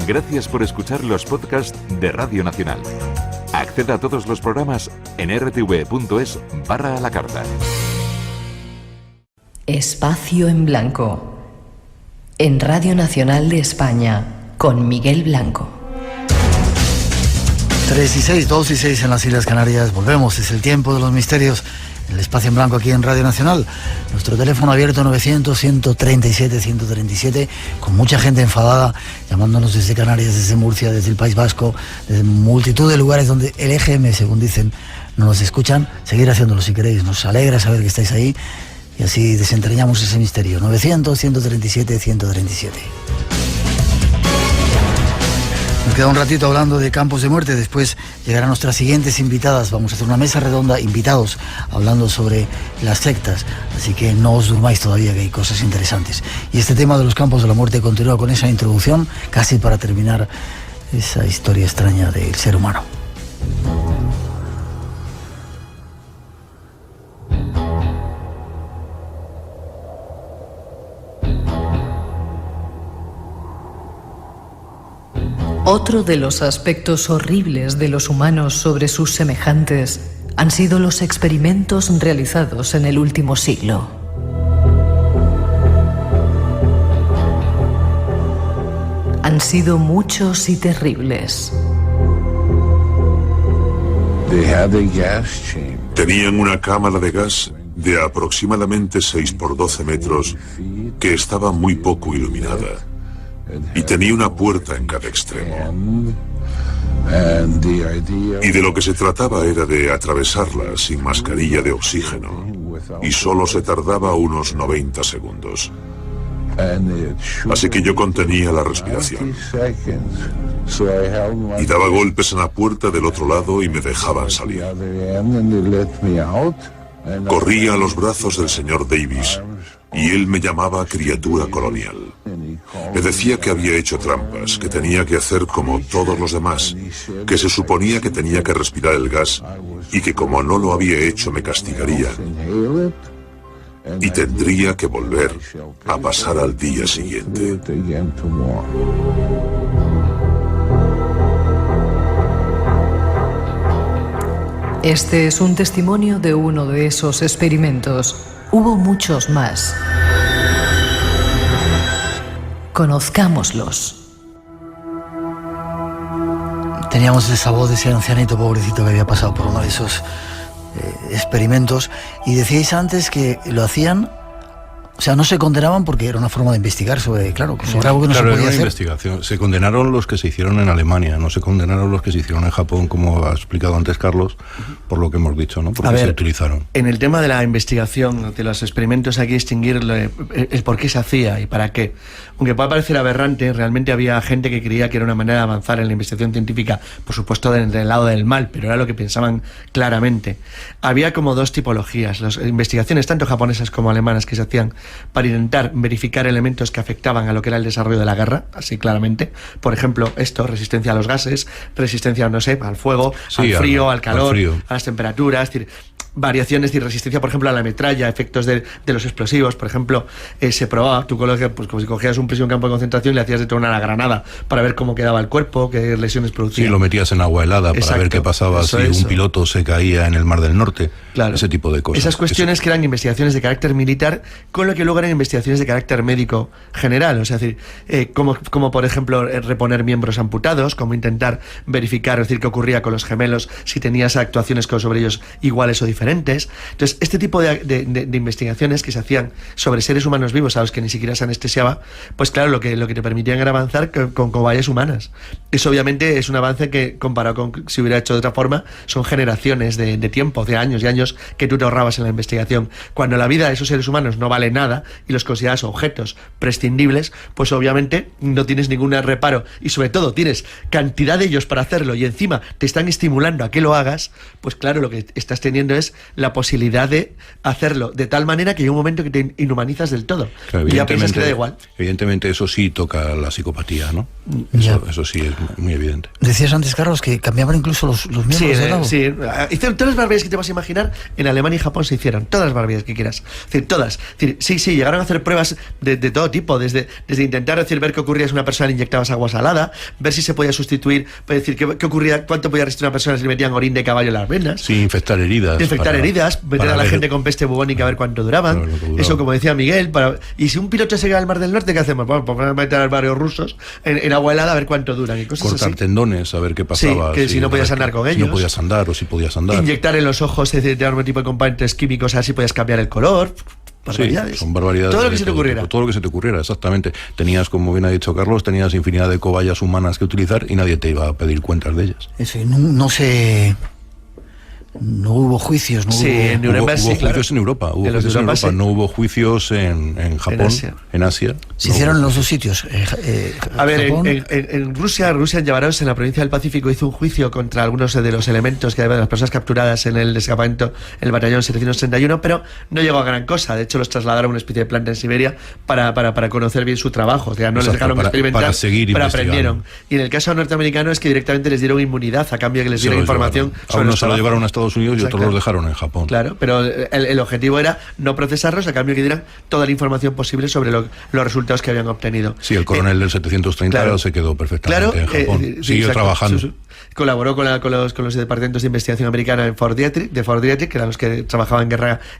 Gracias por escuchar los podcasts de Radio Nacional. Acceda a todos los programas en rtv.es/a la carta. Espacio en Blanco. En Radio Nacional de España, con Miguel Blanco. 3 y 6, 2 y 6 en las Islas Canarias. Volvemos, es el tiempo de los misterios. El Espacio en Blanco aquí en Radio Nacional. Nuestro teléfono abierto 900-137-137, con mucha gente enfadada, llamándonos desde Canarias, desde Murcia, desde el País Vasco, desde multitud de lugares donde el EGM, según dicen, no nos escuchan. Seguir haciéndolo si queréis, nos alegra saber que estáis ahí y así desentrañamos ese misterio. 900-137-137. Nos queda un ratito hablando de campos de muerte, después llegarán nuestras siguientes invitadas. Vamos a hacer una mesa redonda, invitados, hablando sobre las sectas, así que no os durmáis todavía, que hay cosas interesantes. Y este tema de los campos de la muerte continúa con esa introducción, casi para terminar esa historia extraña del ser humano. Otro de los aspectos horribles de los humanos sobre sus semejantes han sido los experimentos realizados en el último siglo. Han sido muchos y terribles. Tenían una cámara de gas de aproximadamente 6 por 12 metros que estaba muy poco iluminada. Y tenía una puerta en cada extremo. Y de lo que se trataba era de atravesarla sin mascarilla de oxígeno. Y solo se tardaba unos 90 segundos. Así que yo contenía la respiración. Y daba golpes en la puerta del otro lado y me dejaban salir. Corría a los brazos del señor Davis y él me llamaba criatura colonial. Me decía que había hecho trampas, que tenía que hacer como todos los demás, que se suponía que tenía que respirar el gas y que como no lo había hecho me castigaría y tendría que volver a pasar al día siguiente. Este es un testimonio de uno de esos experimentos. Hubo muchos más. Conozcámoslos. Teníamos esa voz de ese ancianito pobrecito que había pasado por uno de esos experimentos, y decíais antes que lo hacían, o sea, no se condenaban porque era una forma de investigar sobre, sobre algo que no se podía hacer. Investigación. Se condenaron los que se hicieron en Alemania, no se condenaron los que se hicieron en Japón, como ha explicado antes Carlos, por lo que hemos dicho, ¿no? Porque se utilizaron. En el tema de la investigación, de los experimentos, hay que distinguir el por qué se hacía y para qué. Aunque pueda parecer aberrante, realmente había gente que creía que era una manera de avanzar en la investigación científica, por supuesto del lado del mal, pero era lo que pensaban claramente. Había como dos tipologías, las investigaciones tanto japonesas como alemanas que se hacían para intentar verificar elementos que afectaban a lo que era el desarrollo de la guerra, así claramente. Por ejemplo, resistencia a los gases, resistencia, al fuego, al frío, al calor, a las temperaturas, es decir, variaciones y resistencia, por ejemplo, a la metralla, efectos de los explosivos. Por ejemplo, se probaba, tú pues como si cogías un prisionero en campo de concentración y le hacías detonar una granada para ver cómo quedaba el cuerpo, qué lesiones producía. Sí, lo metías en agua helada para ver qué pasaba si un piloto se caía en el Mar del Norte. Claro. Ese tipo de cosas. Esas cuestiones que eran investigaciones de carácter militar, con lo que luego eran investigaciones de carácter médico general. O sea, es decir, como por ejemplo reponer miembros amputados, como intentar verificar, qué ocurría con los gemelos, si tenías actuaciones sobre ellos iguales o diferentes. Entonces, este tipo de investigaciones que se hacían sobre seres humanos vivos a los que ni siquiera se anestesiaba, pues claro, lo que te permitían era avanzar con cobayas humanas. Eso obviamente es un avance que, comparado con si hubiera hecho de otra forma, son generaciones de tiempo, de años y años que tú te ahorrabas en la investigación. Cuando la vida de esos seres humanos no vale nada y los consideras objetos prescindibles, pues obviamente no tienes ningún reparo y sobre todo tienes cantidad de ellos para hacerlo y encima te están estimulando a que lo hagas, pues claro, lo que estás teniendo es tienes la posibilidad de hacerlo de tal manera que hay un momento que te inhumanizas del todo. Claro, y ya piensas que da igual. Evidentemente eso sí toca la psicopatía, ¿no? Eso sí es muy evidente. Decías antes, Carlos, que cambiaban incluso los miembros del lado. Sí, hicieron todas las barbaridades que te vas a imaginar, en Alemania y Japón se hicieron, todas las barbaridades que quieras. Es decir, todas. Es decir, sí, llegaron a hacer pruebas de todo tipo, desde intentar ver qué ocurría si una persona le inyectabas agua salada, ver si se podía sustituir, es decir, qué ocurría, cuánto podía resistir una persona si le metían orín de caballo en las venas. Sí, infectar heridas. Meter a la gente con peste bubónica a ver cuánto duraban. Eso, como decía Miguel, y si un piloto se queda al Mar del Norte, ¿qué hacemos? Bueno, pues meter al barrio rusos en agua helada a ver cuánto duran y cosas cortar así. Tendones, a ver qué pasaba. Sí, que si no podías andar con ellos. Si no podías andar o si podías andar. Inyectar en los ojos de algún tipo de componentes químicos, así podías cambiar el color. Barbaridades. Sí, son barbaridades. Todo lo que se te ocurriera. Todo lo que se te ocurriera, exactamente. Tenías, como bien ha dicho Carlos, tenías infinidad de cobayas humanas que utilizar y nadie te iba a pedir cuentas de ellas. Eso, no hubo juicios, hubo juicios en Europa, no hubo juicios en Japón, en Asia. Se hicieron en los dos sitios. A ver, en Rusia, en Yavaros, en la provincia del Pacífico, hizo un juicio contra algunos de los elementos de las personas capturadas en el escapamiento, en el batallón 731, pero no llegó a gran cosa. De hecho, los trasladaron a una especie de planta en Siberia para conocer bien su trabajo. O sea, no les dejaron experimentar, para seguir pero aprendieron. Y en el caso norteamericano es que directamente les dieron inmunidad a cambio de que les dieran información sobre unos se lo llevaron a Estados Unidos y otros los dejaron en Japón. Claro, pero el objetivo era no procesarlos a cambio que dieran toda la información posible sobre los resultados que habían obtenido. Sí, el coronel del 730 se quedó perfectamente en Japón. Siguió trabajando. Colaboró con los departamentos de investigación americana de Fort Detrick, que eran los que trabajaban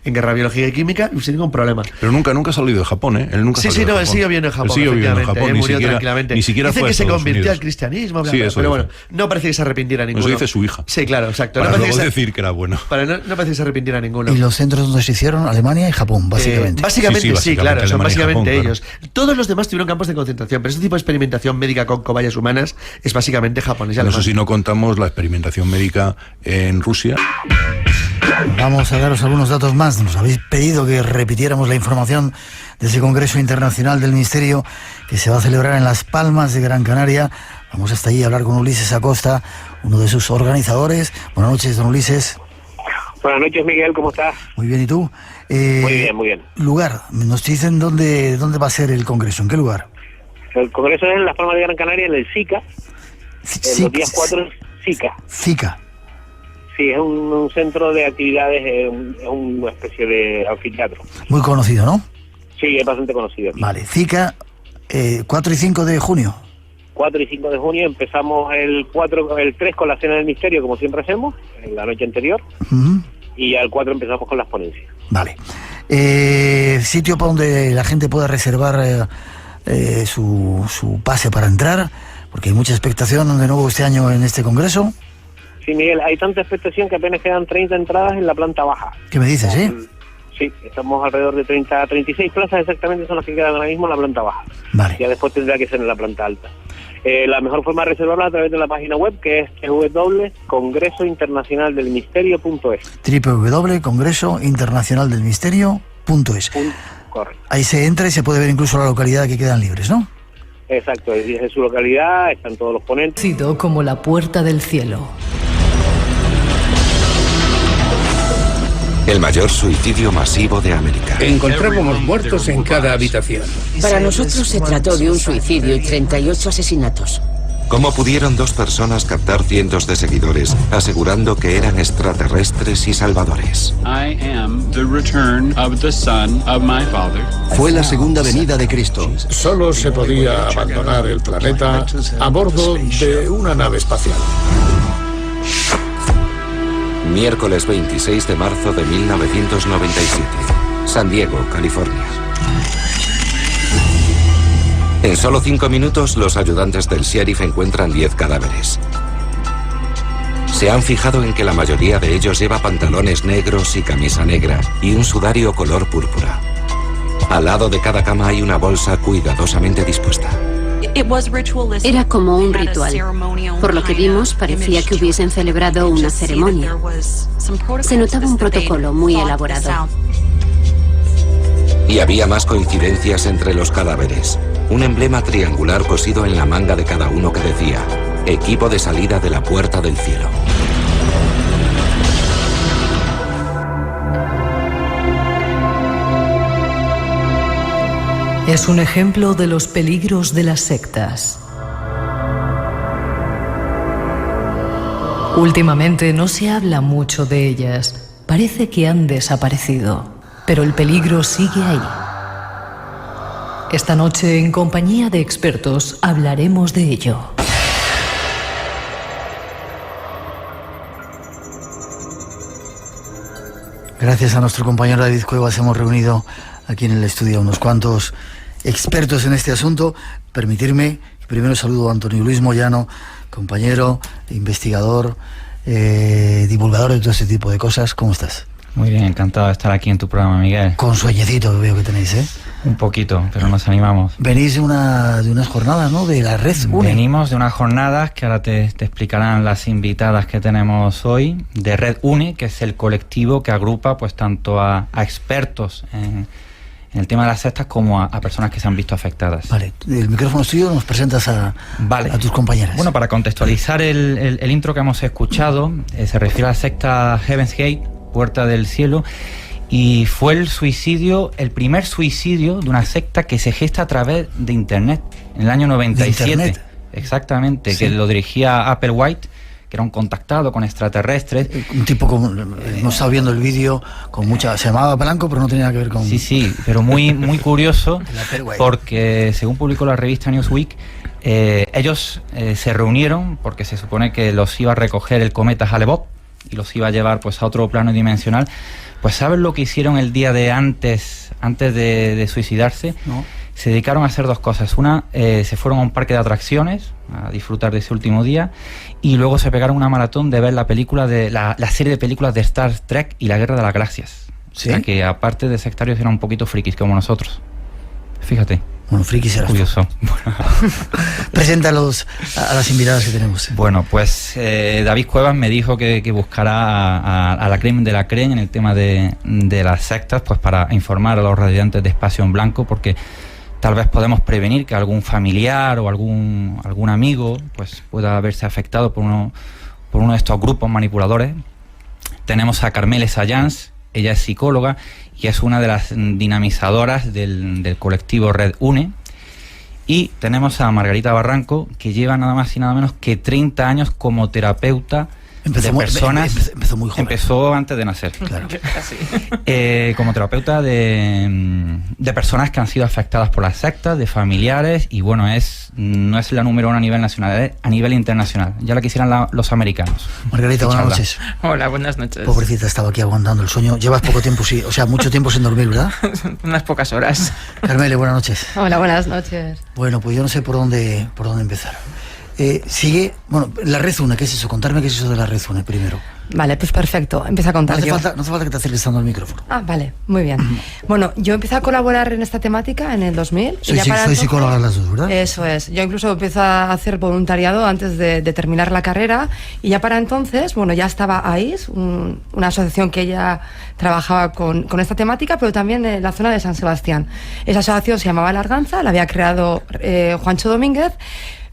en guerra biológica y química, y sin ningún problema. Pero nunca ha salido de Japón, ¿eh? Él nunca salió de Japón. Él siguió viviendo en Japón. Murió tranquilamente. Ni siquiera dice fue que se convirtió Unidos. al cristianismo, pero bueno, no parece que se arrepintiera ninguno. Eso dice su hija. Sí, claro, exacto. Para luego decir que era bueno. No parece que se arrepintiera ninguno. ¿Y los centros donde se hicieron? Alemania y Japón, básicamente. Sí, claro, son básicamente Japón, ellos. Claro. Todos los demás tuvieron campos de concentración, pero este tipo de experimentación médica con cobayas humanas es básicamente japonés. No sé si no contamos la experimentación médica en Rusia. Vamos a daros algunos datos más. Nos habéis pedido que repitiéramos la información de ese Congreso Internacional del Misterio que se va a celebrar en Las Palmas de Gran Canaria. Vamos hasta allí a hablar con Ulises Acosta, uno de sus organizadores. Buenas noches, don Ulises. Buenas noches, Miguel, ¿cómo estás? Muy bien, ¿y tú? Muy bien. Lugar, nos dicen dónde va a ser el Congreso, ¿en qué lugar? El Congreso es en Las Palmas de Gran Canaria, en el SICA, los días 4 SICA. SICA. Sí, es un centro de actividades, es una especie de anfiteatro. Muy conocido, ¿no? Sí, es bastante conocido. Vale, SICA, 4 y 5 de junio. 4 y 5 de junio empezamos el 3 con la Cena del Misterio, como siempre hacemos, en la noche anterior, y al 4 empezamos con las ponencias. Vale. Sitio para donde la gente pueda reservar su pase para entrar, porque hay mucha expectación de nuevo este año en este congreso. Sí, Miguel, hay tanta expectación que apenas quedan 30 entradas en la planta baja. ¿Qué me dices, Sí, estamos alrededor de 36 plazas exactamente son las que quedan ahora mismo en la planta baja. Vale. Ya después tendrá que ser en la planta alta. La mejor forma de reservarla a través de la página web, que es www.congresointernacionaldelmisterio.es. www.congresointernacionaldelmisterio.es. Correcto. Ahí se entra y se puede ver incluso la localidad que quedan libres, ¿no? Exacto, es su localidad, están todos los ponentes. Conocido como la Puerta del Cielo. El mayor suicidio masivo de América. Encontrábamos muertos en cada habitación. Para nosotros se trató de un suicidio y 38 asesinatos. ¿Cómo pudieron 2 personas captar cientos de seguidores asegurando que eran extraterrestres y salvadores? Fue la segunda venida de Cristo. Solo se podía abandonar el planeta a bordo de una nave espacial. Miércoles 26 de marzo de 1997. San Diego, California. En solo 5 minutos, los ayudantes del sheriff encuentran 10 cadáveres. Se han fijado en que la mayoría de ellos lleva pantalones negros y camisa negra y un sudario color púrpura. Al lado de cada cama hay una bolsa cuidadosamente dispuesta. Era como un ritual. Por lo que vimos, parecía que hubiesen celebrado una ceremonia. Se notaba un protocolo muy elaborado. Y había más coincidencias entre los cadáveres. Un emblema triangular cosido en la manga de cada uno que decía: equipo de salida de la Puerta del Cielo. Es un ejemplo de los peligros de las sectas. Últimamente no se habla mucho de ellas. Parece que han desaparecido, pero el peligro sigue ahí. Esta noche, en compañía de expertos, hablaremos de ello. Gracias a nuestro compañero David Cuevas hemos reunido aquí en el estudio a unos cuantos expertos en este asunto. Permitirme, primero saludo a Antonio Luis Moyano, compañero, investigador, divulgador de todo este tipo de cosas. ¿Cómo estás? Muy bien, encantado de estar aquí en tu programa, Miguel. Con sueñecito que veo que tenéis, ¿eh? Un poquito, pero nos animamos. Venís de unas jornadas, ¿no? De la Red UNE. Venimos de unas jornadas que ahora te explicarán las invitadas que tenemos hoy, de Red UNE, que es el colectivo que agrupa pues tanto a expertos en el tema de las sectas como a personas que se han visto afectadas. Vale, el micrófono es tuyo, nos presentas a tus compañeras. Bueno, para contextualizar el intro que hemos escuchado, se refiere a la secta Heaven's Gate, Puerta del Cielo, y fue el primer suicidio de una secta que se gesta a través de Internet, en el año 97. ¿De Internet? Exactamente, sí. Que lo dirigía Applewhite, que era un contactado con extraterrestres. Un tipo como, hemos estado viendo el vídeo, con mucha, se llamaba Blanco, pero no tenía nada que ver con... Sí, pero muy curioso, porque según publicó la revista Newsweek, ellos se reunieron porque se supone que los iba a recoger el cometa Hale-Bopp y los iba a llevar pues a otro plano dimensional. Pues ¿saben lo que hicieron el día de antes de suicidarse? No. Se dedicaron a hacer dos cosas. Una, se fueron a un parque de atracciones a disfrutar de ese último día, y luego se pegaron una maratón de ver la película de la serie de películas de Star Trek y la Guerra de las Galaxias. ¿Sí? O sea que aparte de sectarios eran un poquito frikis como nosotros. Fíjate. Bueno, frikis eras curioso. Preséntalos a las invitadas que tenemos. Bueno, pues David Cuevas me dijo que buscará a la creme de la creme en el tema de las sectas, pues para informar a los radiantes de Espacio en Blanco, porque tal vez podemos prevenir que algún familiar o algún amigo pues pueda verse afectado por uno de estos grupos manipuladores. Tenemos a Carmele Sayans, ella es psicóloga y es una de las dinamizadoras del colectivo Red UNE. Y tenemos a Margarita Barranco, que lleva nada más y nada menos que 30 años como terapeuta de personas. Empezó muy joven. Empezó antes de nacer. Claro. Como terapeuta de personas que han sido afectadas por las sectas, de familiares, y bueno, no es la número uno a nivel nacional, es a nivel internacional. Ya la quisieran los americanos. Margarita, buenas noches. Hola, buenas noches. Pobrecita, estaba aquí aguantando el sueño. Llevas poco tiempo, sí, o sea, mucho tiempo sin dormir, ¿verdad? Unas pocas horas. Carmele, buenas noches. Hola, buenas noches. Bueno, pues yo no sé por dónde empezar. Sigue, bueno, la Red UNE, ¿qué es eso? Contarme qué es eso de la Red UNE primero. Vale, pues perfecto, empieza a contar. No hace falta que te acerques tanto al micrófono. Ah, vale, muy bien. Bueno, yo empecé a colaborar en esta temática en el 2000. Soy psicóloga las dos, ¿verdad? Eso es, yo incluso empecé a hacer voluntariado antes de terminar la carrera, y ya para entonces, bueno, ya estaba AIS, una asociación que ya trabajaba con esta temática, pero también en la zona de San Sebastián. Esa asociación se llamaba La Arganza, la había creado Juancho Domínguez.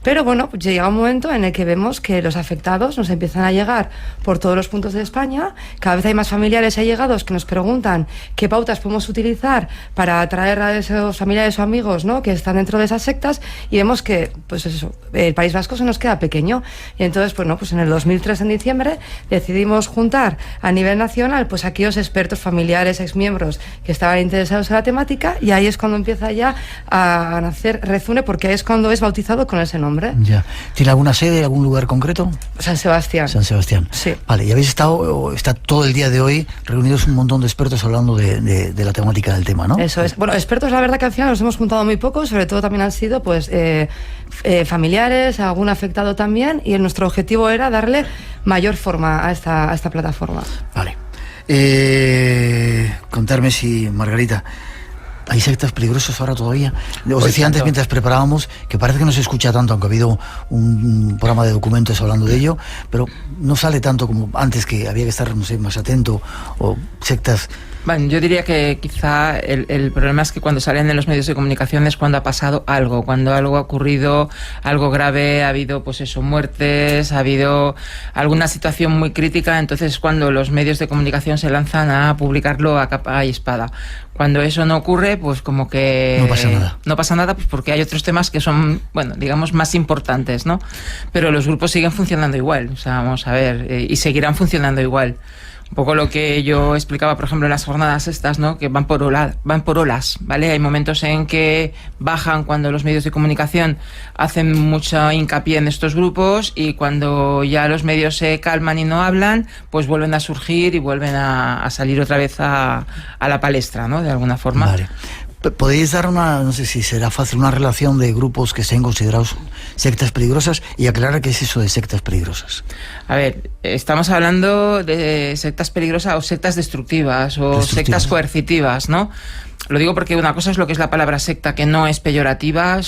Pero bueno, pues llega un momento en el que vemos que los afectados nos empiezan a llegar por todos los puntos de España. Cada vez hay más familiares allegados que nos preguntan qué pautas podemos utilizar para atraer a esos familiares o amigos, ¿no?, que están dentro de esas sectas, y vemos que, pues eso, el País Vasco se nos queda pequeño. Y entonces, pues en el 2003, en diciembre, decidimos juntar a nivel nacional pues aquellos expertos, familiares, exmiembros que estaban interesados en la temática, y ahí es cuando empieza ya a nacer Red UNE, porque es cuando es bautizado con ese nombre. Ya. ¿Tiene alguna sede, algún lugar concreto? San Sebastián. San Sebastián. Sí. Vale, y habéis está todo el día de hoy reunidos un montón de expertos hablando de la temática del tema, ¿no? Eso es. Bueno, expertos, la verdad que al final nos hemos juntado muy poco, sobre todo también han sido pues familiares, algún afectado también, y nuestro objetivo era darle mayor forma a esta plataforma. Vale. Contarme si, Margarita, ¿hay sectas peligrosas ahora todavía? Os decía antes, mientras preparábamos, que parece que no se escucha tanto, aunque ha habido un programa de documentos hablando de ello, pero no sale tanto como antes, que había que estar, no sé, más atento, o sectas Bueno, yo diría que quizá el problema es que cuando salen en los medios de comunicación es cuando ha pasado algo, cuando algo ha ocurrido, algo grave, ha habido pues eso, muertes, ha habido alguna situación muy crítica, entonces es cuando los medios de comunicación se lanzan a publicarlo a capa y espada. Cuando eso no ocurre, pues como que... No pasa nada. No pasa nada, pues porque hay otros temas que son, bueno, digamos, más importantes, ¿no? Pero los grupos siguen funcionando igual, o sea, vamos a ver, y seguirán funcionando igual. Un poco lo que yo explicaba, por ejemplo, en las jornadas estas, ¿no? Que van por olas, ¿vale? Hay momentos en que bajan cuando los medios de comunicación hacen mucho hincapié en estos grupos, y cuando ya los medios se calman y no hablan, pues vuelven a surgir y vuelven a salir otra vez a la palestra, ¿no? De alguna forma. Vale. ¿Podéis dar no sé si será fácil, una relación de grupos que sean considerados sectas peligrosas y aclarar qué es eso de sectas peligrosas? A ver, estamos hablando de sectas peligrosas o sectas destructivas o sectas coercitivas, ¿no? Lo digo porque una cosa es lo que es la palabra secta, que no es peyorativa,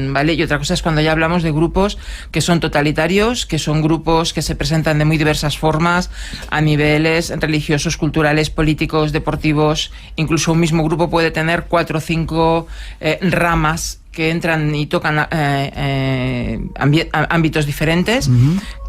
¿vale? Y otra cosa es cuando ya hablamos de grupos que son totalitarios, que son grupos que se presentan de muy diversas formas, a niveles religiosos, culturales, políticos, deportivos. Incluso un mismo grupo puede tener 4 o 5 ramas que entran y tocan ámbitos diferentes,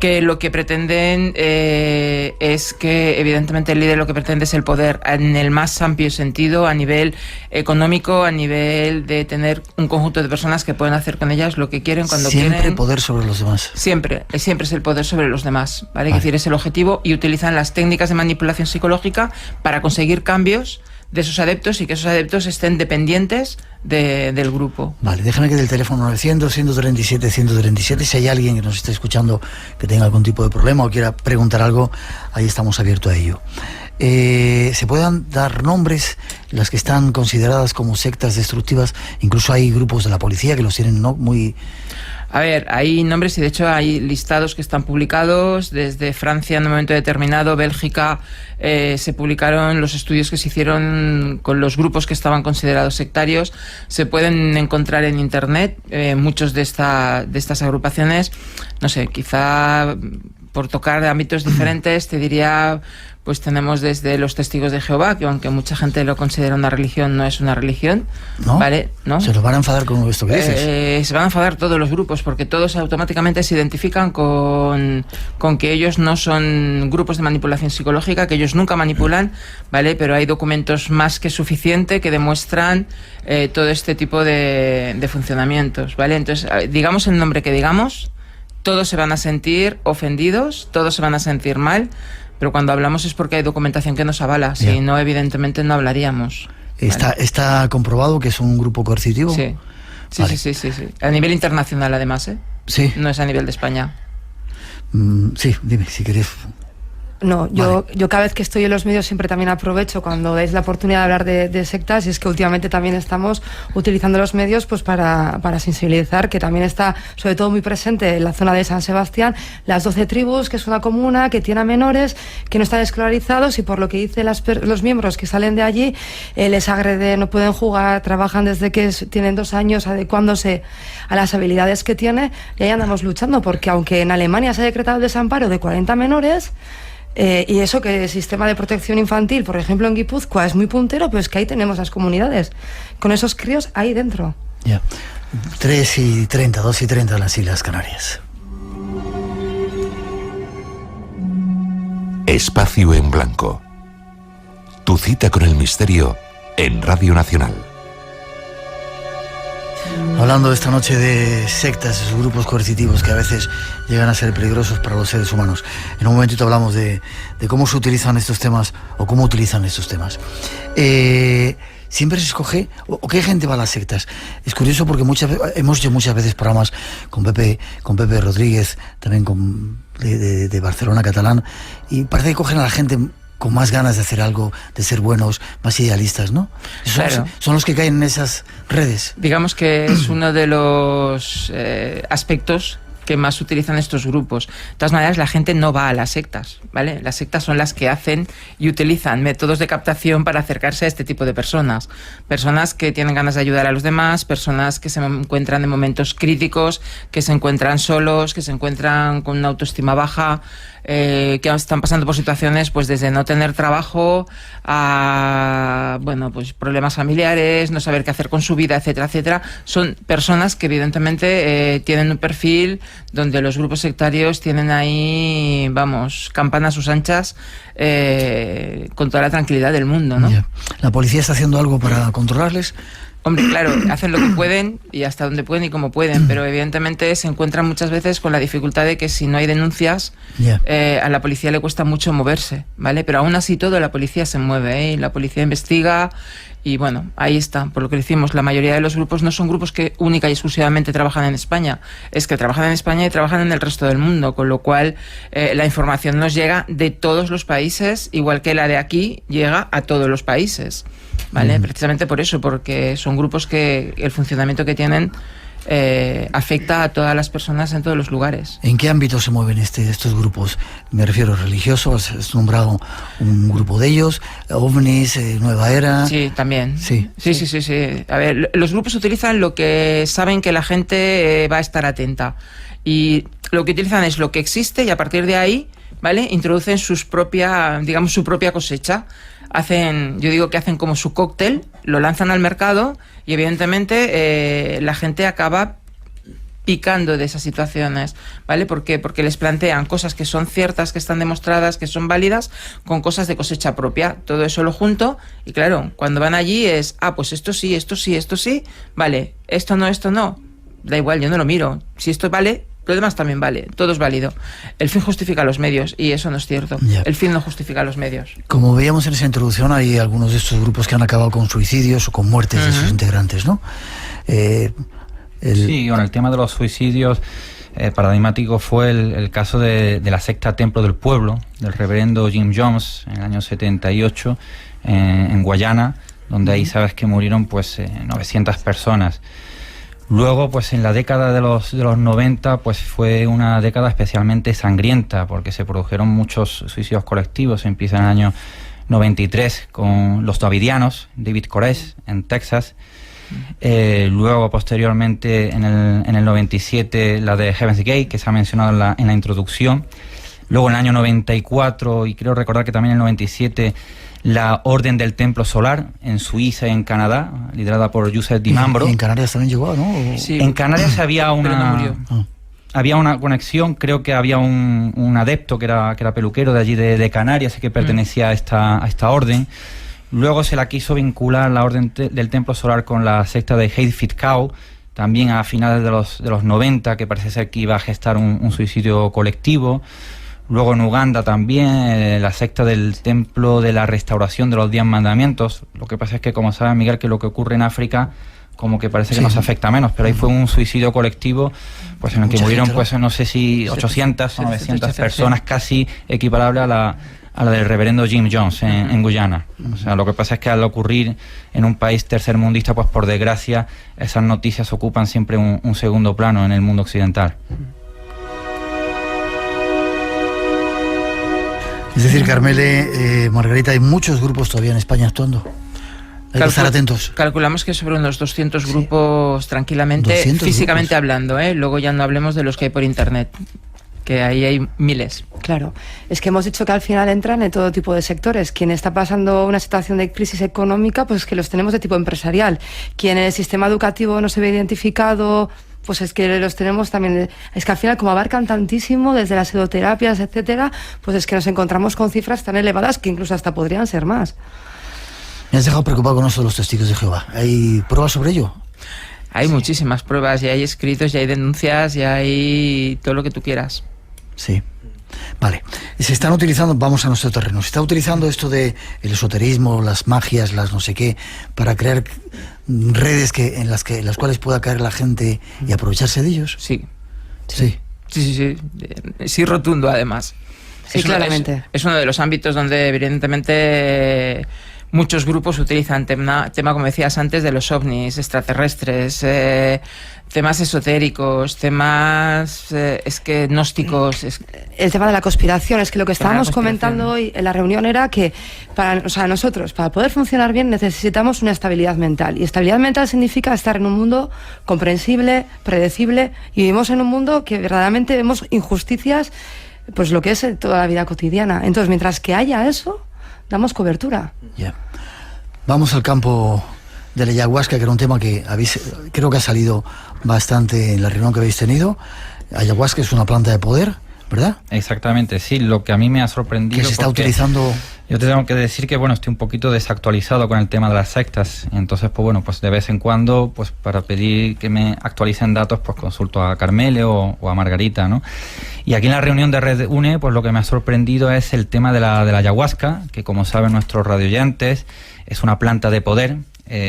que lo que pretenden es que, evidentemente, el líder lo que pretende es el poder en el más amplio sentido, a nivel económico, a nivel de tener un conjunto de personas que pueden hacer con ellas lo que quieren, cuando quieren. Siempre poder sobre los demás. Siempre es el poder sobre los demás, ¿vale? Es decir, es el objetivo, y utilizan las técnicas de manipulación psicológica para conseguir cambios de esos adeptos y que esos adeptos estén dependientes del grupo. Vale, déjame que del teléfono 900-137-137, si hay alguien que nos esté escuchando que tenga algún tipo de problema o quiera preguntar algo, ahí estamos abiertos a ello. ¿Se pueden dar nombres las que están consideradas como sectas destructivas? Incluso hay grupos de la policía que los tienen muy... A ver, hay nombres y de hecho hay listados que están publicados desde Francia en un momento determinado, Bélgica, se publicaron los estudios que se hicieron con los grupos que estaban considerados sectarios, se pueden encontrar en internet, muchos de estas agrupaciones, no sé, quizá por tocar ámbitos diferentes te diría... Pues tenemos desde los Testigos de Jehová, que aunque mucha gente lo considera una religión, no es una religión, ¿no? ¿Vale? ¿No? Se los van a enfadar con esto que dices. Se van a enfadar todos los grupos, porque todos automáticamente se identifican con que ellos no son grupos de manipulación psicológica, que ellos nunca manipulan, ¿vale? Pero hay documentos más que suficiente que demuestran todo este tipo de funcionamientos, ¿vale? Entonces, digamos el nombre que digamos, todos se van a sentir ofendidos, todos se van a sentir mal, pero cuando hablamos es porque hay documentación que nos avala, si no, evidentemente no hablaríamos. ¿Está comprobado que es un grupo coercitivo? Sí. Vale. Sí. A nivel internacional, además, ¿eh? Sí. No es a nivel de España. Sí, dime, si querés. No, yo cada vez que estoy en los medios siempre también aprovecho cuando dais la oportunidad de hablar de sectas, y es que últimamente también estamos utilizando los medios pues para sensibilizar, que también está sobre todo muy presente en la zona de San Sebastián, las 12 tribus, que es una comuna que tiene a menores que no están escolarizados, y por lo que dicen los miembros que salen de allí, les agreden, no pueden jugar, trabajan desde que tienen 2 años adecuándose a las habilidades que tiene, y ahí andamos luchando, porque aunque en Alemania se ha decretado el desamparo de 40 menores, y eso que el sistema de protección infantil, por ejemplo en Guipúzcoa, es muy puntero, pero es que ahí tenemos las comunidades con esos críos ahí dentro. 3:30, 2:30 en las Islas Canarias. Espacio en Blanco. Tu cita con el misterio en Radio Nacional. Hablando esta noche de sectas, esos grupos coercitivos que a veces llegan a ser peligrosos para los seres humanos. En un momentito hablamos de cómo se utilizan estos temas o cómo utilizan estos temas. Siempre se escoge, o qué gente va a las sectas. Es curioso porque hemos hecho muchas veces programas con Pepe Rodríguez, también de Barcelona Catalán, y parece que cogen a la gente con más ganas de hacer algo, de ser buenos, más idealistas, ¿no? Son los que caen en esas redes. Digamos que es uno de los aspectos que más utilizan estos grupos. De todas maneras, la gente no va a las sectas, ¿vale? Las sectas son las que hacen y utilizan métodos de captación para acercarse a este tipo de personas. Personas que tienen ganas de ayudar a los demás, personas que se encuentran en momentos críticos, que se encuentran solos, que se encuentran con una autoestima baja, que están pasando por situaciones pues desde no tener trabajo a pues problemas familiares, no saber qué hacer con su vida, etcétera, etcétera. Son personas que evidentemente tienen un perfil donde los grupos sectarios tienen ahí, campana a sus anchas, con toda la tranquilidad del mundo, ¿no? Yeah. ¿La policía está haciendo algo para controlarles? Hombre, claro, hacen lo que pueden y hasta donde pueden y como pueden, pero evidentemente se encuentran muchas veces con la dificultad de que si no hay denuncias, a la policía le cuesta mucho moverse, ¿vale? Pero aún así todo, la policía se mueve, y la policía investiga y bueno, ahí está. Por lo que decimos, la mayoría de los grupos no son grupos que única y exclusivamente trabajan en España, es que trabajan en España y trabajan en el resto del mundo, con lo cual la información nos llega de todos los países, igual que la de aquí llega a todos los países, ¿vale? Precisamente por eso, porque son grupos que el funcionamiento que tienen afecta a todas las personas en todos los lugares. ¿En qué ámbito se mueven estos grupos? Me refiero religiosos, has nombrado un grupo de ellos, OVNIs, Nueva Era. Sí, también. Sí. A ver, los grupos utilizan lo que saben que la gente va a estar atenta, y lo que utilizan es lo que existe, y a partir de ahí, ¿vale?, introducen su propia cosecha. Yo digo que hacen como su cóctel, lo lanzan al mercado y evidentemente la gente acaba picando de esas situaciones, ¿vale? ¿Por qué? Porque les plantean cosas que son ciertas, que están demostradas, que son válidas, con cosas de cosecha propia, todo eso lo junto, y claro, cuando van allí es, pues esto sí, vale, esto no, da igual, yo no lo miro, si esto vale, lo demás también vale, todo es válido. El fin justifica los medios, y eso no es cierto. El fin no justifica los medios. Como veíamos en esa introducción, hay algunos de estos grupos que han acabado con suicidios o con muertes de sus integrantes, ¿no? Sí, el tema de los suicidios paradigmático fue el caso de la secta Templo del Pueblo, del reverendo Jim Jones, en el año 78, en Guayana, donde ahí sabes que murieron 900 personas. Luego, en la década de los 90, fue una década especialmente sangrienta, porque se produjeron muchos suicidios colectivos. Empieza en el año 93 con los davidianos, David Koresh, en Texas. Luego, posteriormente, en el 97, la de Heaven's Gate, que se ha mencionado en la introducción. Luego, en el año 94, y creo recordar que también en el 97... la Orden del Templo Solar en Suiza y en Canadá, liderada por Joseph Di Mambro. ¿Y en Canarias también llegó, no? Sí. En Canarias había una conexión, creo que había un adepto que era peluquero de allí de Canarias y que pertenecía a esta orden. Luego se la quiso vincular la Orden del Templo Solar con la secta de Hatfield Cow, también a finales de los 90, que parece ser que iba a gestar un suicidio colectivo. Luego en Uganda también, la secta del Templo de la Restauración de los 10 Mandamientos. Lo que pasa es que, como sabe Miguel, que lo que ocurre en África como que parece que nos afecta menos, pero ahí fue un suicidio colectivo en el que murieron no sé si 800 o 900 personas, casi equiparable a la del reverendo Jim Jones en Guyana. O sea, lo que pasa es que al ocurrir en un país tercermundista, por desgracia, esas noticias ocupan siempre un segundo plano en el mundo occidental. Es decir, Carmele, Margarita, hay muchos grupos todavía en España actuando. Hay que estar atentos. Calculamos que sobre unos 200 grupos tranquilamente, 200 físicamente grupos. Hablando, luego ya no hablemos de los que hay por internet, que ahí hay miles. Claro, es que hemos dicho que al final entran en todo tipo de sectores. Quien está pasando una situación de crisis económica, pues que los tenemos de tipo empresarial. Quien en el sistema educativo no se ve identificado, pues es que los tenemos también. Es que al final, como abarcan tantísimo, desde las psicoterapias, etcétera, pues es que nos encontramos con cifras tan elevadas que incluso hasta podrían ser más. Me has dejado preocupado con eso de los testigos de Jehová. ¿Hay pruebas sobre ello? Hay muchísimas pruebas, ya hay escritos, ya hay denuncias, ya hay todo lo que tú quieras. Sí. Vale. Se están utilizando, vamos a nuestro terreno, se está utilizando esto de el esoterismo, las magias, las no sé qué, para crear redes en las cuales pueda caer la gente y aprovecharse de ellos. Sí. Sí. Sí, rotundo, además. Sí, claramente. Es uno de los ámbitos donde, evidentemente, muchos grupos utilizan tema, como decías antes, de los ovnis, extraterrestres, temas esotéricos, temas gnósticos. El tema de la conspiración, es que lo que estábamos comentando hoy en la reunión era que nosotros, para poder funcionar bien, necesitamos una estabilidad mental. Y estabilidad mental significa estar en un mundo comprensible, predecible, y vivimos en un mundo que verdaderamente vemos injusticias pues lo que es toda la vida cotidiana. Entonces, mientras que haya eso, damos cobertura. Yeah. Vamos al campo de la ayahuasca, que era un tema que creo que ha salido bastante en la reunión que habéis tenido. Ayahuasca es una planta de poder, ¿verdad? Exactamente, sí. Lo que a mí me ha sorprendido... Que se está utilizando... Yo te tengo que decir que, bueno, estoy un poquito desactualizado con el tema de las sectas. Entonces, pues bueno, pues de vez en cuando, pues para pedir que me actualicen datos, pues consulto a Carmele o a Margarita, ¿no? Y aquí en la reunión de Red UNE, pues lo que me ha sorprendido es el tema de la ayahuasca, que como saben nuestros radioyentes, es una planta de poder,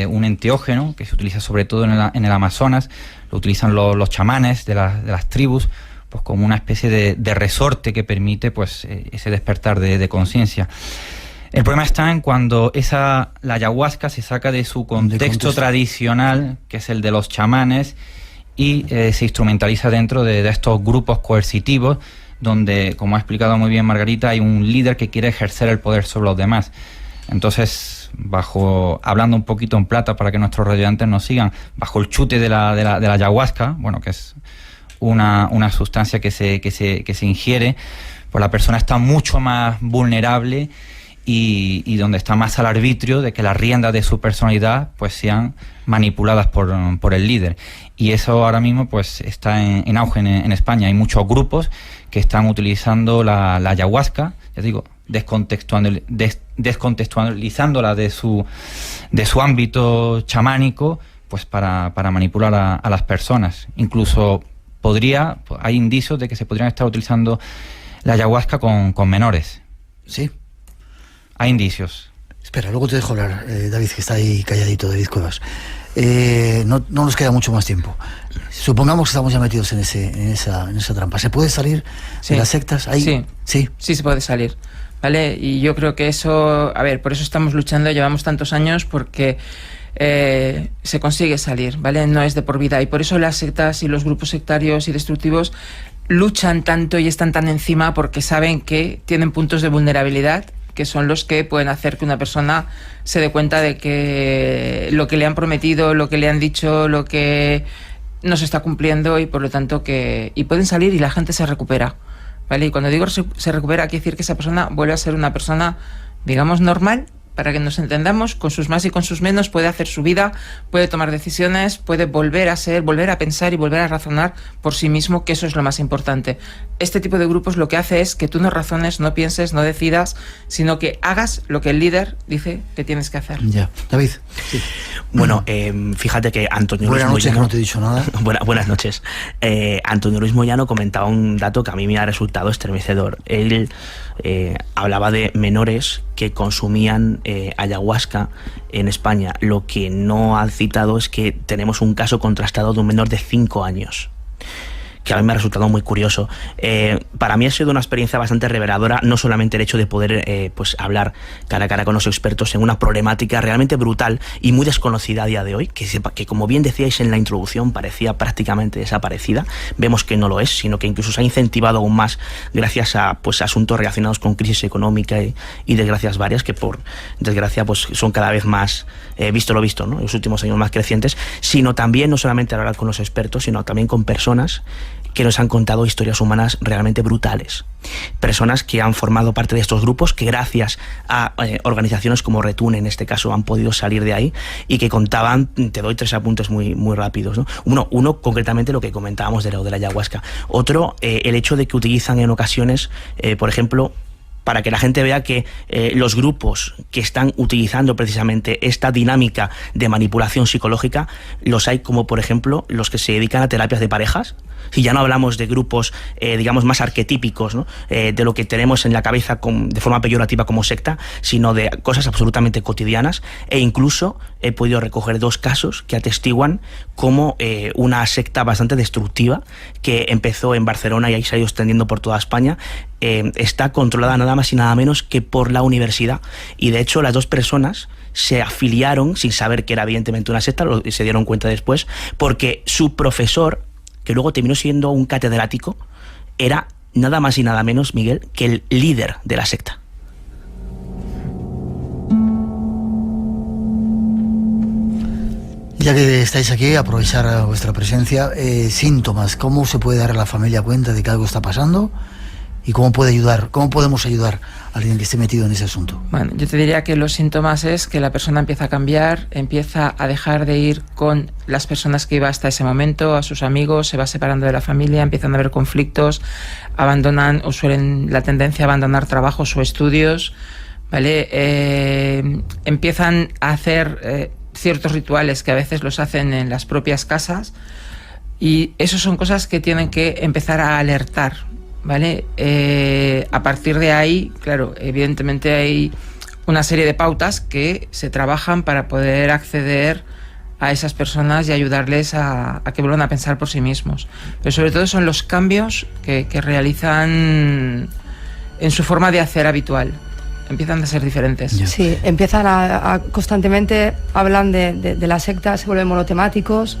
un enteógeno que se utiliza sobre todo en el Amazonas. Lo utilizan los chamanes de las tribus, pues como una especie de resorte que permite pues ese despertar de conciencia. El problema está en cuando la ayahuasca se saca de su contexto tradicional, que es el de los chamanes, y se instrumentaliza dentro de estos grupos coercitivos, donde, como ha explicado muy bien Margarita, hay un líder que quiere ejercer el poder sobre los demás. Entonces, hablando un poquito en plata para que nuestros radioantes nos sigan, bajo el chute de la ayahuasca, bueno, que es una sustancia que se ingiere, pues la persona está mucho más vulnerable y donde está más al arbitrio de que las riendas de su personalidad pues sean manipuladas por el líder. Y eso ahora mismo pues está en auge en España. Hay muchos grupos que están utilizando la ayahuasca, ya digo, descontextualizándola de su ámbito chamánico, pues para manipular a las personas. Incluso hay indicios de que se podrían estar utilizando la ayahuasca con menores. Sí. Hay indicios. Espera, luego te dejo hablar, David, que está ahí calladito, David Cuevas. No nos queda mucho más tiempo. Supongamos que estamos ya metidos en esa trampa. ¿Se puede salir de las sectas? Sí se puede salir, ¿vale? Y yo creo que eso, por eso estamos luchando, llevamos tantos años, porque se consigue salir, ¿vale? No es de por vida, y por eso las sectas y los grupos sectarios y destructivos luchan tanto y están tan encima, porque saben que tienen puntos de vulnerabilidad que son los que pueden hacer que una persona se dé cuenta de que lo que le han prometido, lo que le han dicho, lo que no se está cumpliendo, y por lo tanto y pueden salir y la gente se recupera, ¿vale? Y cuando digo se recupera, quiere decir que esa persona vuelve a ser una persona, digamos, normal, para que nos entendamos, con sus más y con sus menos, puede hacer su vida, puede tomar decisiones, puede volver a pensar y volver a razonar por sí mismo, que eso es lo más importante. Este tipo de grupos lo que hace es que tú no razones, no pienses, no decidas, sino que hagas lo que el líder dice que tienes que hacer. Ya. David. Sí. Bueno, fíjate que Antonio Luis Moyano... no te he dicho nada. Buenas noches. Antonio Luis Moyano comentaba un dato que a mí me ha resultado estremecedor. Él hablaba de menores que consumían ayahuasca en España. Lo que no ha citado es que tenemos un caso contrastado de un menor de 5 años, que a mí me ha resultado muy curioso. Para mí ha sido una experiencia bastante reveladora, no solamente el hecho de poder pues hablar cara a cara con los expertos en una problemática realmente brutal y muy desconocida a día de hoy, que como bien decíais en la introducción, parecía prácticamente desaparecida. Vemos que no lo es, sino que incluso se ha incentivado aún más gracias a pues asuntos relacionados con crisis económica y desgracias varias, que por desgracia pues son cada vez más, visto lo visto, ¿no? En los últimos años más crecientes, sino también no solamente hablar con los expertos, sino también con personas que nos han contado historias humanas realmente brutales. Personas que han formado parte de estos grupos, que gracias a organizaciones como Retune, en este caso, han podido salir de ahí, y que contaban, te doy 3 apuntes muy rápidos, ¿no? Uno concretamente lo que comentábamos de la ayahuasca. Otro, el hecho de que utilizan en ocasiones, por ejemplo, para que la gente vea que los grupos que están utilizando precisamente esta dinámica de manipulación psicológica, los hay como, por ejemplo, los que se dedican a terapias de parejas. Si ya no hablamos de grupos, digamos, más arquetípicos, ¿no? De lo que tenemos en la cabeza de forma peyorativa como secta, sino de cosas absolutamente cotidianas, e incluso he podido recoger 2 casos que atestiguan como una secta bastante destructiva que empezó en Barcelona y ahí se ha ido extendiendo por toda España, está controlada nada más y nada menos que por la universidad, y de hecho las 2 personas se afiliaron sin saber que era evidentemente una secta, se dieron cuenta después, porque su profesor, que luego terminó siendo un catedrático, era nada más y nada menos, Miguel, que el líder de la secta. Ya que estáis aquí, aprovechar vuestra presencia. Síntomas, ¿cómo se puede dar a la familia cuenta de que algo está pasando? ¿Y cómo puede ayudar? ¿Cómo podemos ayudar a alguien que esté metido en ese asunto? Bueno, yo te diría que los síntomas es que la persona empieza a cambiar, empieza a dejar de ir con las personas que iba hasta ese momento, a sus amigos, se va separando de la familia, empiezan a haber conflictos, abandonan o suelen la tendencia a abandonar trabajos o estudios, ¿vale? Empiezan a hacer ciertos rituales que a veces los hacen en las propias casas, y eso son cosas que tienen que empezar a alertar, ¿vale? A partir de ahí, claro, evidentemente hay una serie de pautas que se trabajan para poder acceder a esas personas y ayudarles a que vuelvan a pensar por sí mismos. Pero sobre todo son los cambios que realizan en su forma de hacer habitual. Empiezan a ser diferentes. Sí, empiezan a constantemente, hablan de la secta, se vuelven monotemáticos.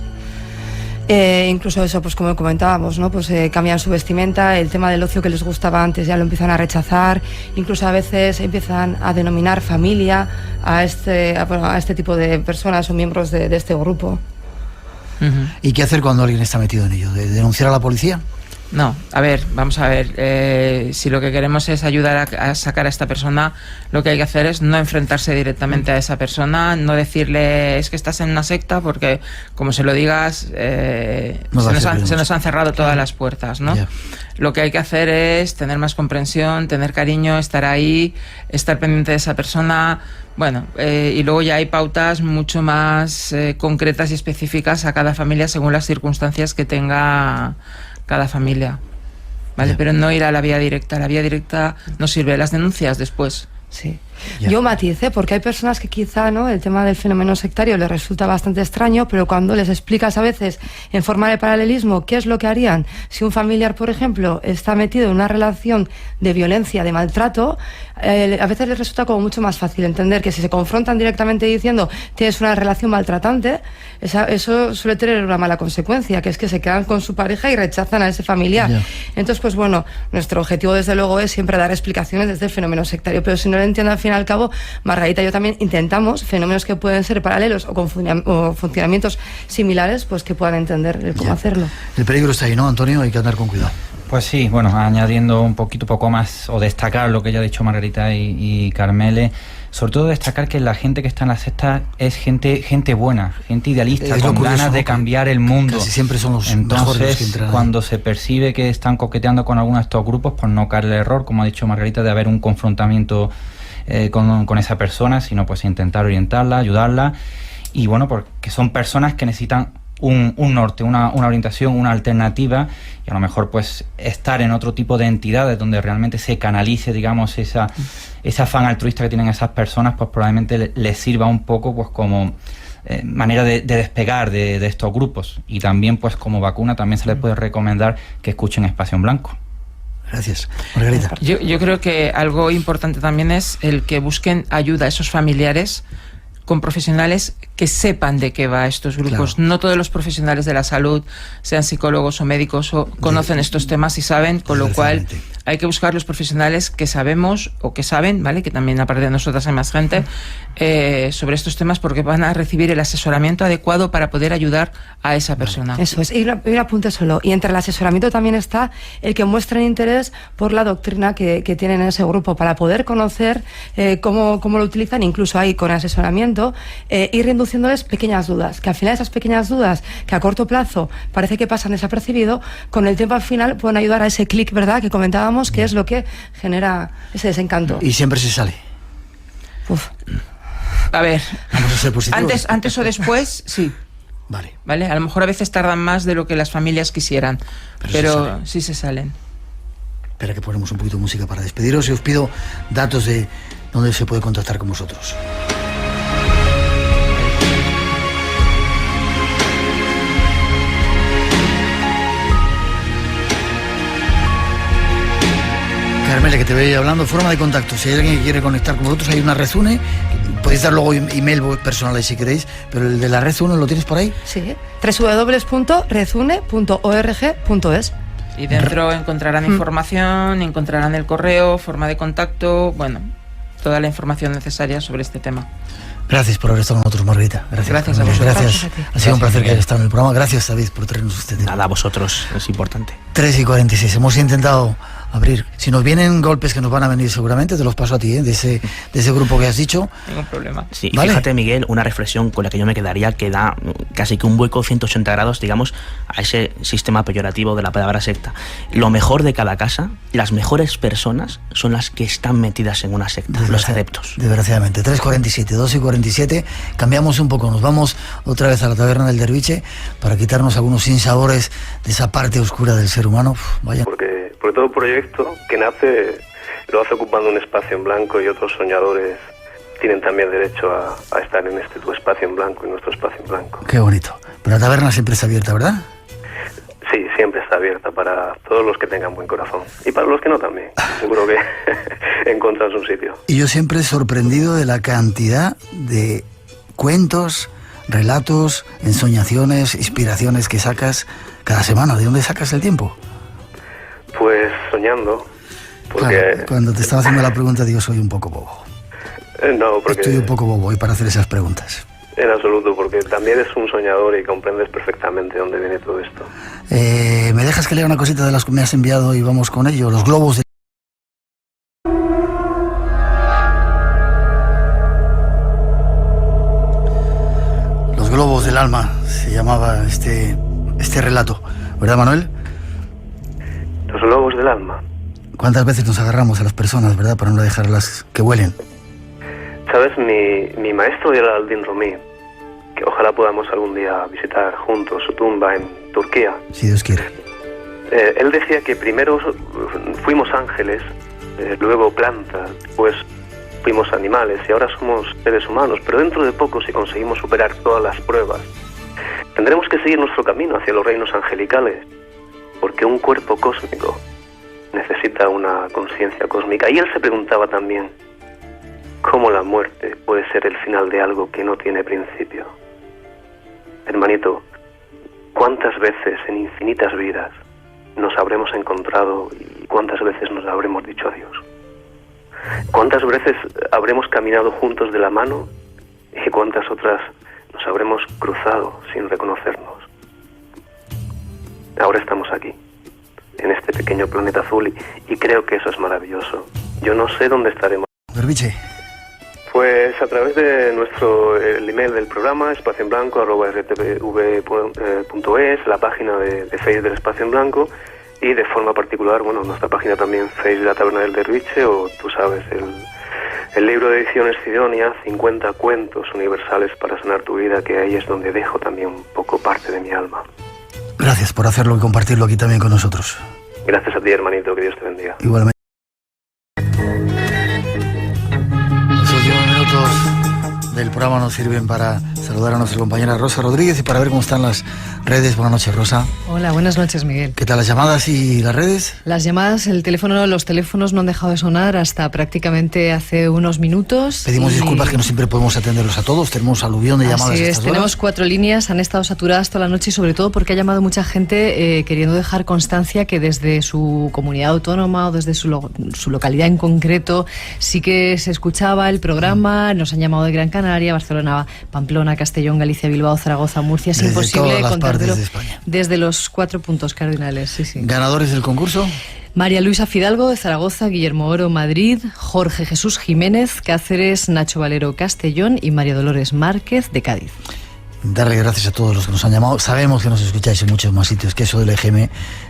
Incluso eso, pues como comentábamos, ¿no? Pues cambian su vestimenta, el tema del ocio que les gustaba antes ya lo empiezan a rechazar, incluso a veces empiezan a denominar familia a este tipo de personas o miembros de este grupo. ¿Y qué hacer cuando alguien está metido en ello? ¿De denunciar a la policía? No, a ver, vamos a ver, si lo que queremos es ayudar a sacar a esta persona, lo que hay que hacer es no enfrentarse directamente a esa persona, no decirle es que estás en una secta, porque como se lo digas, se nos han cerrado todas las puertas, ¿no? Yeah. Lo que hay que hacer es tener más comprensión, tener cariño, estar ahí, estar pendiente de esa persona. Bueno, y luego ya hay pautas mucho más concretas y específicas a cada familia según las circunstancias que tenga cada familia, ¿vale? Yeah. Pero no ir a la vía directa. La vía directa no sirve. Las denuncias después. Sí. Yeah. Yo matice, porque hay personas que quizá, ¿no?, el tema del fenómeno sectario les resulta bastante extraño, pero cuando les explicas a veces en forma de paralelismo qué es lo que harían si un familiar, por ejemplo, está metido en una relación de violencia, de maltrato, a veces les resulta como mucho más fácil entender que si se confrontan directamente diciendo tienes una relación maltratante, eso suele tener una mala consecuencia, que es que se quedan con su pareja y rechazan a ese familiar. Yeah. Entonces, pues bueno, nuestro objetivo desde luego es siempre dar explicaciones desde el fenómeno sectario, pero si no lo entiendo al fin y al cabo, Margarita y yo también intentamos fenómenos que pueden ser paralelos o con funcionamientos similares, pues que puedan entender cómo hacerlo. El peligro está ahí, ¿no, Antonio? Hay que andar con cuidado. Pues sí, bueno, añadiendo un poco más, o destacar lo que ya ha dicho Margarita y Carmele, sobre todo destacar que la gente que está en la secta es gente buena, gente idealista, con ganas de cambiar el mundo. Casi siempre son los Entonces, mejores los que entran. Cuando se percibe que están coqueteando con alguno de estos grupos, pues no caer el error, como ha dicho Margarita, de haber un confrontamiento con esa persona, sino pues intentar orientarla, ayudarla, y bueno, porque son personas que necesitan un norte, una orientación, una alternativa, y a lo mejor pues estar en otro tipo de entidades donde realmente se canalice, digamos, ese afán altruista que tienen esas personas, pues probablemente les sirva un poco pues como manera de despegar de estos grupos. Y también pues como vacuna también se les puede recomendar que escuchen Espacio en Blanco. Gracias. Margarita. Yo creo que algo importante también es el que busquen ayuda a esos familiares con profesionales que sepan de qué va estos grupos. Claro. No todos los profesionales de la salud, sean psicólogos o médicos, conocen estos temas y saben, con lo cual hay que buscar los profesionales que sabemos o que saben, ¿vale?, que también aparte de nosotras hay más gente, sobre estos temas, porque van a recibir el asesoramiento adecuado para poder ayudar a esa persona. Eso es, y un apunte solo, y entre el asesoramiento también está el que muestren interés por la doctrina que tienen en ese grupo, para poder conocer cómo lo utilizan, incluso ahí con asesoramiento, ir reduciéndoles pequeñas dudas, que al final esas pequeñas dudas que a corto plazo parece que pasan desapercibido, con el tiempo al final pueden ayudar a ese clic, ¿verdad?, que comentábamos, que es lo que genera ese desencanto. Y siempre se sale. Uf. A ver, vamos a ser positivos. Antes o después, sí. Vale. A lo mejor a veces tardan más de lo que las familias quisieran, pero sí se salen. Espera que ponemos un poquito de música para despediros y os pido datos de dónde se puede contactar con vosotros. Carmele, que te voy hablando, forma de contacto. Si hay alguien que quiere conectar con vosotros, hay una red UNE. Podéis dar luego email personales si queréis, pero el de la red UNE, ¿lo tienes por ahí? Sí, www.redune.org.es. Y dentro encontrarán información, encontrarán el correo, forma de contacto, bueno, toda la información necesaria sobre este tema. Gracias por haber estado con nosotros, Margarita. Gracias a vosotros. Gracias. Ha sido un placer que hayas estado en el programa. Gracias, David, por traernos este tema. Nada, a vosotros, es importante. 3:46. Hemos intentado abrir. Si nos vienen golpes, que nos van a venir seguramente, te los paso a ti, de ese grupo que has dicho. Ningún problema. Sí, ¿vale? Fíjate, Miguel, una reflexión con la que yo me quedaría, que da casi que un hueco 180 grados, digamos, a ese sistema peyorativo de la palabra secta. Lo mejor de cada casa, las mejores personas son las que están metidas en una secta, los adeptos. Desgraciadamente. 3:47, 2:47, cambiamos un poco, nos vamos otra vez a la taberna del Derviche para quitarnos algunos sinsabores de esa parte oscura del ser humano. Vaya. Porque todo proyecto que nace lo hace ocupando un espacio en blanco, y otros soñadores tienen también derecho a estar en tu espacio en blanco, en nuestro espacio en blanco. Qué bonito. Pero la taberna siempre está abierta, ¿verdad? Sí, siempre está abierta para todos los que tengan buen corazón. Y para los que no también. Seguro que encuentran su sitio. Y yo siempre sorprendido de la cantidad de cuentos, relatos, ensoñaciones, inspiraciones que sacas cada semana. ¿De dónde sacas el tiempo? Pues soñando. Porque... Claro, cuando te estaba haciendo la pregunta, digo, soy un poco bobo. No, porque... Estoy un poco bobo hoy para hacer esas preguntas. En absoluto, porque también eres un soñador y comprendes perfectamente dónde viene todo esto. ¿Me dejas que lea una cosita de las que me has enviado y vamos con ello? Los globos de... Los globos del alma se llamaba este relato, ¿verdad, Manuel? Los globos del alma. ¿Cuántas veces nos agarramos a las personas, verdad, para no dejarlas que huelen? Sabes, mi maestro era Aldin Rumi, que ojalá podamos algún día visitar juntos su tumba en Turquía. Si Dios quiere. Él decía que primero fuimos ángeles, luego plantas, después fuimos animales y ahora somos seres humanos, pero dentro de poco, si conseguimos superar todas las pruebas, tendremos que seguir nuestro camino hacia los reinos angelicales, porque un cuerpo cósmico necesita una conciencia cósmica. Y él se preguntaba también, ¿cómo la muerte puede ser el final de algo que no tiene principio? Hermanito, ¿cuántas veces en infinitas vidas nos habremos encontrado y cuántas veces nos habremos dicho adiós? ¿Cuántas veces habremos caminado juntos de la mano y cuántas otras nos habremos cruzado sin reconocernos? Ahora estamos aquí, en este pequeño planeta azul, y creo que eso es maravilloso. Yo no sé dónde estaremos. Derviche. Pues a través de el email del programa, espacioenblanco@rtv.es, la página de Face del Espacio en Blanco, y de forma particular, bueno, nuestra página también, Face de la Taberna del Derviche, o tú sabes, el libro de ediciones Sidonia, 50 cuentos universales para sanar tu vida, que ahí es donde dejo también un poco parte de mi alma. Gracias por hacerlo y compartirlo aquí también con nosotros. Gracias a ti, hermanito, que Dios te bendiga. Igualmente. Los últimos minutos del programa nos sirven para saludar a nuestra compañera Rosa Rodríguez y para ver cómo están las redes. Buenas noches, Rosa. Hola, buenas noches, Miguel. ¿Qué tal las llamadas y las redes? Las llamadas, los teléfonos no han dejado de sonar hasta prácticamente hace unos minutos. Pedimos disculpas que no siempre podemos atenderlos a todos, tenemos aluvión de llamadas. Así es, tenemos 4 líneas, han estado saturadas toda la noche y sobre todo porque ha llamado mucha gente queriendo dejar constancia que desde su comunidad autónoma o desde su localidad en concreto sí que se escuchaba el programa. Nos han llamado de Gran Canaria, Barcelona, Pamplona, Castellón, Galicia, Bilbao, Zaragoza, Murcia. Es imposible contártelo desde los 4 puntos cardinales. Sí, sí. ¿Ganadores del concurso? María Luisa Fidalgo de Zaragoza, Guillermo Oro Madrid, Jorge Jesús Jiménez Cáceres, Nacho Valero Castellón y María Dolores Márquez de Cádiz. Darle gracias a todos los que nos han llamado. Sabemos que nos escucháis en muchos más sitios, que eso del EGM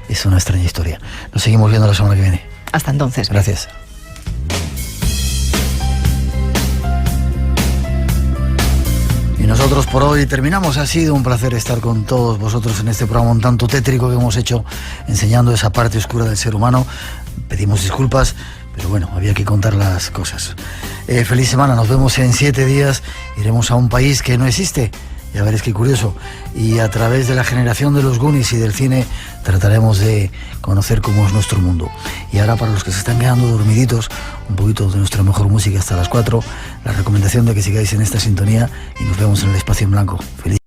es una extraña historia. Nos seguimos viendo la semana que viene. Hasta entonces. Gracias. Y nosotros por hoy terminamos. Ha sido un placer estar con todos vosotros en este programa un tanto tétrico que hemos hecho, enseñando esa parte oscura del ser humano. Pedimos disculpas, pero bueno, había que contar las cosas. Feliz semana, nos vemos en 7 días. Iremos a un país que no existe. Ya veréis qué curioso. Y a través de la generación de los Goonies y del cine trataremos de conocer cómo es nuestro mundo. Y ahora, para los que se están quedando dormiditos, un poquito de nuestra mejor música hasta las 4, la recomendación de que sigáis en esta sintonía y nos vemos en el Espacio en Blanco. Feliz.